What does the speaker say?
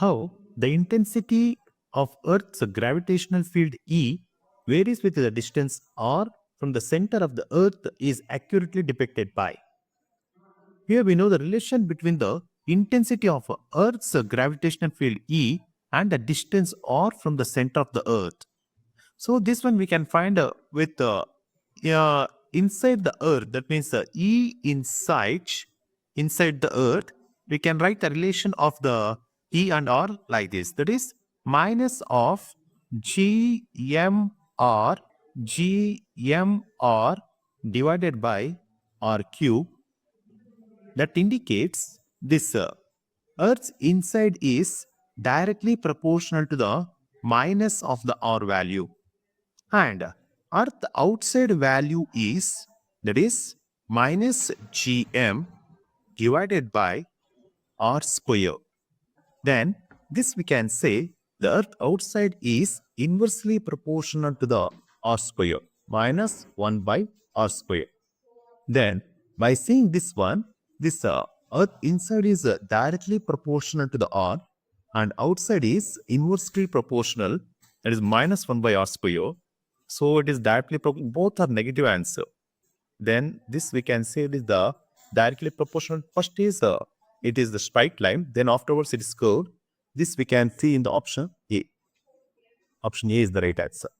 how the intensity of Earth's gravitational field E varies with the distance r from the center of the Earth is accurately depicted by. Here we know the relation between the intensity of Earth's gravitational field E and the distance r from the center of the Earth. So this one we can find with inside the Earth. That means E inside the Earth. We can write the relation of the E and R like this. That is minus of GMR divided by R cube. That indicates this Earth's inside is directly proportional to the minus of the R value. And Earth outside value is, that is, minus Gm divided by R square. Then this we can say the Earth outside is inversely proportional to the R square, minus 1 by R square. Then by seeing this one, this Earth inside is directly proportional to the R and outside is inversely proportional, that is minus 1 by R square. So it is directly both are negative answer. Then this we can say is the directly proportional. First is it is the straight line. Then afterwards it is curved. This we can see in the option A. Option A is the right answer.